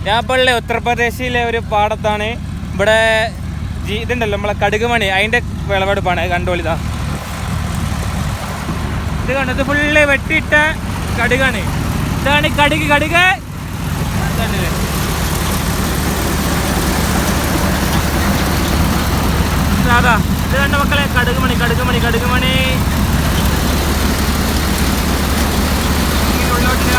ഞാൻ ഇപ്പോൾ ഉള്ള ഉത്തർപ്രദേശിലെ ഒരു പാടത്താണ്. ഇവിടെ ഇതുണ്ടല്ലോ നമ്മളെ കടുകുമണി, അതിൻ്റെ വിളവെടുപ്പാണ്. കണ്ടോളിതാ, ഇത് കണ്ടോ, ഇത് ഫുള്ള് വെട്ടിയിട്ട കടുകാണ്. ഇതാണ് കടുക്. കണ്ടില്ലേ, അതാ ഇത് കണ്ട മക്കളെ, കടുകുമണി. ഉള്ളോട്ടില്ല.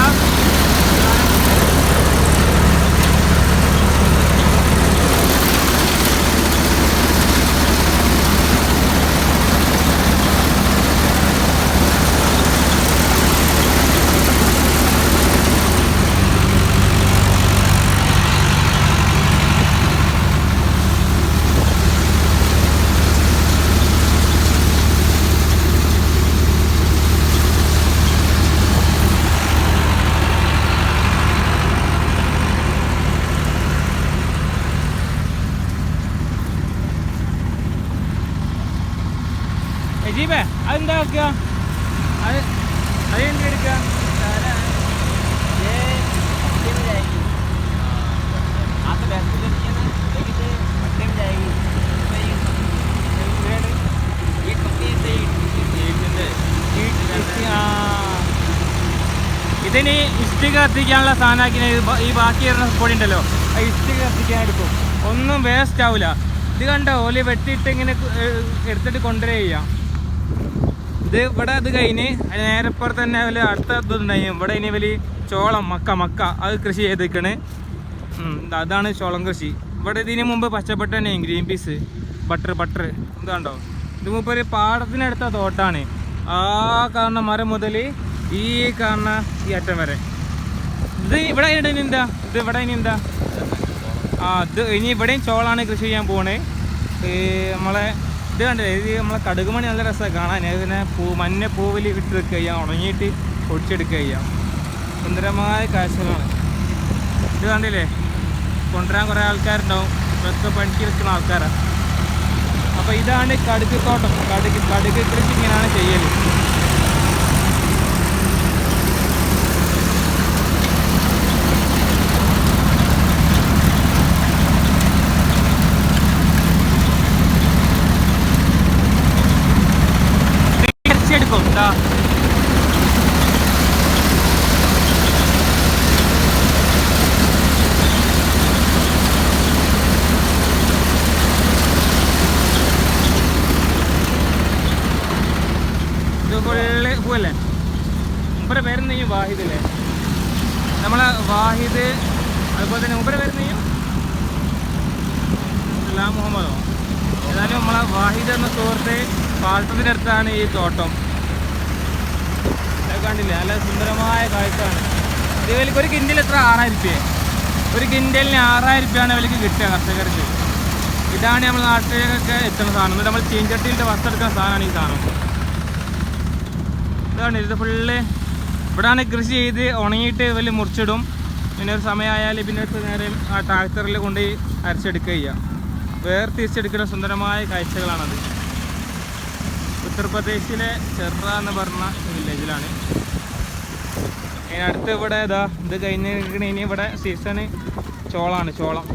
ജീപേ അതെന്താ വെക്കുക? അതെന്താ എടുക്കുക? ഇതിന് ഇഷ്ടിക കത്തിക്കാനുള്ള സാധനമാക്കി ഈ ബാക്കി വരുന്ന പൊടി ഉണ്ടല്ലോ, ആ ഇഷ്ടിക കത്തിക്കാൻ എടുക്കും. ഒന്നും വേസ്റ്റ് ആവില്ല. ഇത് കണ്ടോ, ഓല് വെട്ടിയിട്ട് ഇങ്ങനെ എടുത്തിട്ട് കൊണ്ടുവരിക. ഇത് ഇവിടെ അത് കഴിഞ്ഞ് നേരെ ഇപ്പുറത്ത് തന്നെ വലിയ അടുത്ത ഇതുണ്ടായി. ഇവിടെ ഇനി വലിയ ചോളം, മക്ക അത് കൃഷി ചെയ്തിരിക്കണ്. അതാണ് ചോളം കൃഷി. ഇവിടെ ഇതിന് മുമ്പ് പച്ചപ്പട്ട തന്നെ, ഗ്രീൻ പീസ്, ബട്ടർ ഇതുണ്ടോ. ഇത് മുമ്പ് ഒരു പാടത്തിനടുത്ത തോട്ടാണ്. ആ കാണുന്ന മരം മുതൽ ഈ കാണുന്ന ഈ അറ്റം വരെ. ഇത് ഇവിടെ ഇനി എന്താ, ഇത് ഇനി ഇവിടെയും ചോളാണ് കൃഷി ചെയ്യാൻ പോണേ. നമ്മളെ ഇത് കണ്ടില്ലേ, ഇത് നമ്മളെ കടുകുമണി നല്ല രസമാണ് കാണാൻ. അതിനെ മഞ്ഞ പൂവിൽ ഇട്ട് വെക്കുക ചെയ്യാം, ഉണങ്ങിയിട്ട് പൊടിച്ചെടുക്കുക ചെയ്യാം. സുന്ദരമായ കാഴ്ചകളാണ്. ഇത് കണ്ടില്ലേ, കൊണ്ടുവരാൻ കുറേ ആൾക്കാരുണ്ടാവും. ഇതൊക്കെ പണിക്ക് നിൽക്കുന്ന ആൾക്കാരാണ്. അപ്പോൾ ഇതാണ് കടുക് തോട്ടം. കടുക് കൃഷി ഇങ്ങനെയാണ് ചെയ്യൽ. എടുക്കും എന്താ ഇത് ഫുള്ള് പൂവല്ലേ. മുമ്പരെ പേരെന്തെയ്യും വാഹിദല്ലേ, നമ്മളെ വാഹിദ്. അതുപോലെ തന്നെ മുമ്പരെ പേരെന്തെയ്യും സലാം മുഹമ്മദോ. ഏതായാലും നമ്മളെ വാഹിദ് എന്ന സുഹൃത്ത് പാലത്തിൻ്റെ അടുത്താണ് ഈ തോട്ടം. കണ്ടില്ലേ, നല്ല സുന്ദരമായ കാഴ്ചയാണ്. ഇത് വിലക്ക് ഒരു കിൻഡിൽ എത്ര? 6000 രൂപ. ഒരു കിൻഡലിന് 6000 രൂപയാണ് വിലക്ക് കിട്ടുക കർഷകർക്ക്. ഇതാണ് നമ്മൾ നാട്ടിലേക്കൊക്കെ എത്തുന്ന സാധനം. എന്നിട്ട് നമ്മൾ ചീഞ്ചട്ടിയിലിട്ട് വറുത്തെടുക്കുന്ന സാധനമാണ് ഈ സാധനം. ഇതാണ് ഇത് ഫുള്ള്. ഇവിടെയാണ് കൃഷി ചെയ്ത് ഉണങ്ങിയിട്ട് വലിയ മുറിച്ചിടും. പിന്നെ ഒരു സമയമായാൽ പിന്നെ നേരെ ആ ട്രാക്ടറിൽ കൊണ്ട് അരച്ചെടുക്കുക ചെയ്യുക. വേർതിരിച്ചെടുക്കുന്ന സുന്ദരമായ കാഴ്ചകളാണത്. ഉത്തർപ്രദേശിലെ ചെറ എന്ന് പറഞ്ഞ വില്ലേജിലാണ്. അടുത്ത് ഇവിടെ ഇത് കഴിഞ്ഞ് ഇനി ഇവിടെ സീസണ് ചോളമാണ്. ചോളം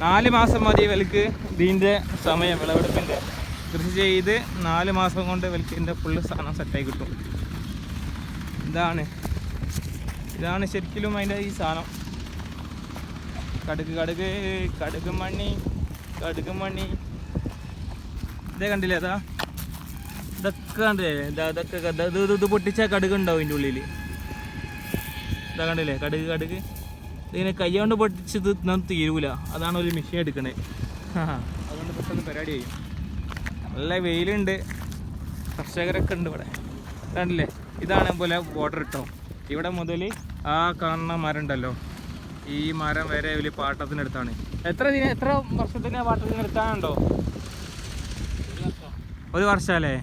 4 മാസം മതി വിലക്ക് ഇതിൻ്റെ സമയം. വിളവെടുപ്പിൻ്റെ കൃഷി ചെയ്ത് 4 മാസം കൊണ്ട് വിലക്ക് ഇതിൻ്റെ ഫുള്ള് സാധനം സെറ്റായി കിട്ടും. ഇതാണ് ശരിക്കും അതിൻ്റെ ഈ സാധനം. കടുക് മണി ഇതേ കണ്ടില്ലേ, ഇതൊക്കെ കണ്ടില്ലേ, ഇത് പൊട്ടിച്ച കടുക് ഉണ്ടാവും ഇതിൻ്റെ ഉള്ളിൽ. ഇതാ കണ്ടില്ലേ, കടുക് ഇതിങ്ങനെ കൈ കൊണ്ട് പൊട്ടിച്ചത് തീരൂല. അതാണ് ഒരു മെഷീൻ എടുക്കണേ. അതുകൊണ്ട് പെട്ടെന്ന് പരിപാടി ചെയ്യും. നല്ല വെയിലുണ്ട്, കർഷകരൊക്കെ ഉണ്ട് ഇവിടെ. കണ്ടില്ലേ, ഇതാണ് പോലെ ബോർഡർ ഇട്ടോ. ഇവിടെ മുതൽ ആ കാണുന്ന മരം ഉണ്ടല്ലോ, ഈ മരം വരെ വലിയ പാട്ടത്തിനടുത്താണ്. എത്ര വർഷത്തിന് പാട്ടത്തിനടുത്താണുണ്ടോ? 1 വർഷമല്ലേ?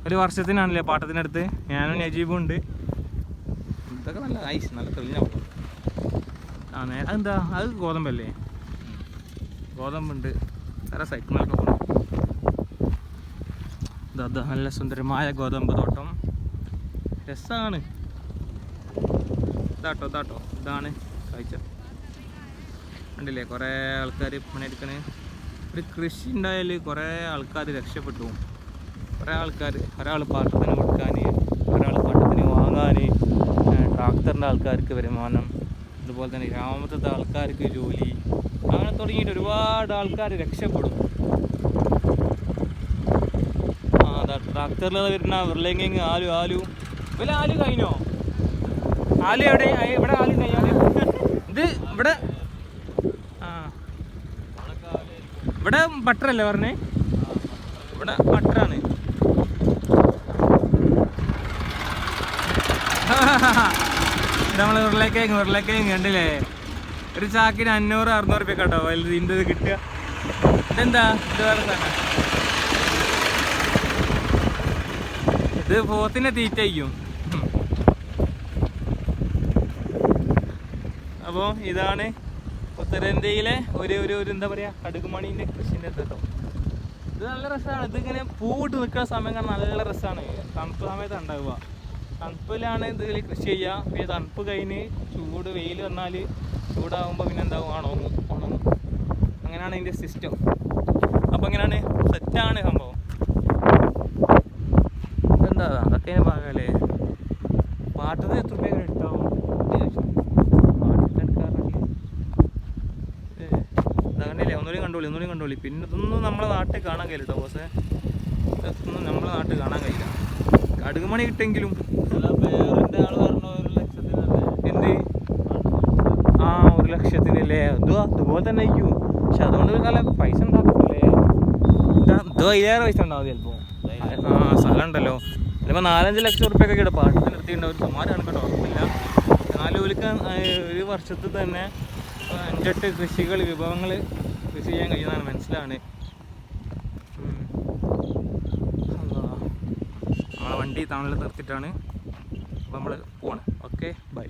1 വർഷത്തിനാണല്ലേ പാട്ടത്തിനടുത്ത്. ഞാനും നജീബും ഉണ്ട്. ഇതൊക്കെ നല്ല ഐസ്, നല്ല തെളിഞ്ഞാവും. അതെന്താ, അത് ഗോതമ്പല്ലേ? ഗോതമ്പുണ്ട്. വേറെ സൈക്കിളൊക്കെ പോകണം. ഇതാ നല്ല സുന്ദരമായ ഗോതമ്പ് തോട്ടം. രസമാണ്. ഇതാട്ടോ ഇതാണ് കാഴ്ച. കണ്ടില്ലേ കുറേ ആൾക്കാർ പണിയെടുക്കണേ. ഒരു കൃഷി ഉണ്ടായാൽ കുറേ ആൾക്കാർ രക്ഷപ്പെട്ടു. കുറേ ആൾക്കാർ, ഒരാൾ പാട്ടത്തിന് കൊടുക്കാൻ, ഒരാൾ പാട്ടത്തിന് വാങ്ങാൻ, ട്രാക്ടറിൻ്റെ ആൾക്കാർക്ക് വരുമാനം, അതുപോലെ തന്നെ ഗ്രാമത്തിലത്തെ ആൾക്കാർക്ക് ജോലി, അങ്ങനെ തുടങ്ങിയിട്ട് ഒരുപാട് ആൾക്കാർ രക്ഷപ്പെടും. അതാ ട്രാക്ടറിൽ വരുന്ന ഉരുളങ്കിങ് ആലു ഇവല ആലു കഴിഞ്ഞോ? ആലു എവിടെ? ഇവിടെ ആലുണ്ടായി. ഇത് ഇവിടെ ഇവിടെ ബട്ടറല്ലേ പറഞ്ഞേ? ഇവിടെ ബട്ടറാണ്. നമ്മൾ ഉരുളക്കിഴങ്ങ് കണ്ടില്ലേ? ഒരു ചാക്കിന് 500-600 രൂപ കേട്ടോ വലുത് ഇതിൻ്റെ കിട്ടുക. ഇതെന്താ? ഇത് വേറെ സാധനം. ഇത് പോത്തിനെ തീറ്റയ്ക്കും. അപ്പോൾ ഇതാണ് ഉത്തരേന്ത്യയിലെ ഒരു എന്താ പറയുക, കടുകുമണീൻ്റെ കൃഷിൻ്റെ കേട്ടോ. ഇത് നല്ല രസമാണ്. ഇതിങ്ങനെ പൂവിട്ട് നിൽക്കുന്ന സമയം കാണാൻ നല്ല രസമാണ്. തണുപ്പ് സമയത്ത് ഉണ്ടാവുക. തണുപ്പിലാണ് ഇതിൽ കൃഷി ചെയ്യുക. പിന്നെ തണുപ്പ് കഴിഞ്ഞ് ചൂട് വെയിൽ വന്നാൽ ചൂടാകുമ്പോൾ പിന്നെ എന്താവും, ഉണങ്ങും. അങ്ങനെയാണ് ഇതിൻ്റെ സിസ്റ്റം. അപ്പോൾ ഇങ്ങനെയാണ്, സെറ്റാണ് സംഭവം. എന്താ അതൊക്കെ ഭാഗമല്ലേ? പാട്ടത്തിന് എത്ര രൂപ എടുത്താവും? കണ്ടില്ലേ? ഒന്നുകൂടി കണ്ടോളി. പിന്നെ ഇതൊന്നും നമ്മളെ നാട്ടിൽ കാണാൻ കഴിയില്ല കേട്ടോ ബോസേ. ഇതൊന്നും നമ്മളെ നാട്ടിൽ കാണാൻ കഴിയില്ല. കടുകുമണി കിട്ടെങ്കിലും പേരിൻ്റെ ആൾ പറഞ്ഞു 1,00,000 എന്ത്? 1,00,000 അതുപോലെ തന്നെ ആയിരിക്കും. പക്ഷെ അതുകൊണ്ട് നല്ല പൈസ ഉണ്ടാക്കില്ലേ? ഇത് 5,000 പൈസ ഉണ്ടാവും ചിലപ്പോൾ. സ്ഥലം ഉണ്ടല്ലോ. ചിലപ്പോൾ 4-5 ലക്ഷം റുപ്യൊക്കെ കിട്ടും. പാട്ടത്തിന് നിർത്തിയിട്ടുണ്ടാവും. ഒരു സുമാരാണ് കേട്ടോ, ഉറപ്പില്ല. എന്നാലും ഒരു വർഷത്തിൽ തന്നെ 5-8 കൃഷികൾ, വിഭവങ്ങൾ കൃഷി ചെയ്യാൻ കഴിയുന്നതാണ് മനസ്സിലാണ്. നമ്മളെ വണ്ടി തണലിൽ നിർത്തിയിട്ടാണ് അപ്പോൾ നമ്മൾ പോവാണ്. Okay, by.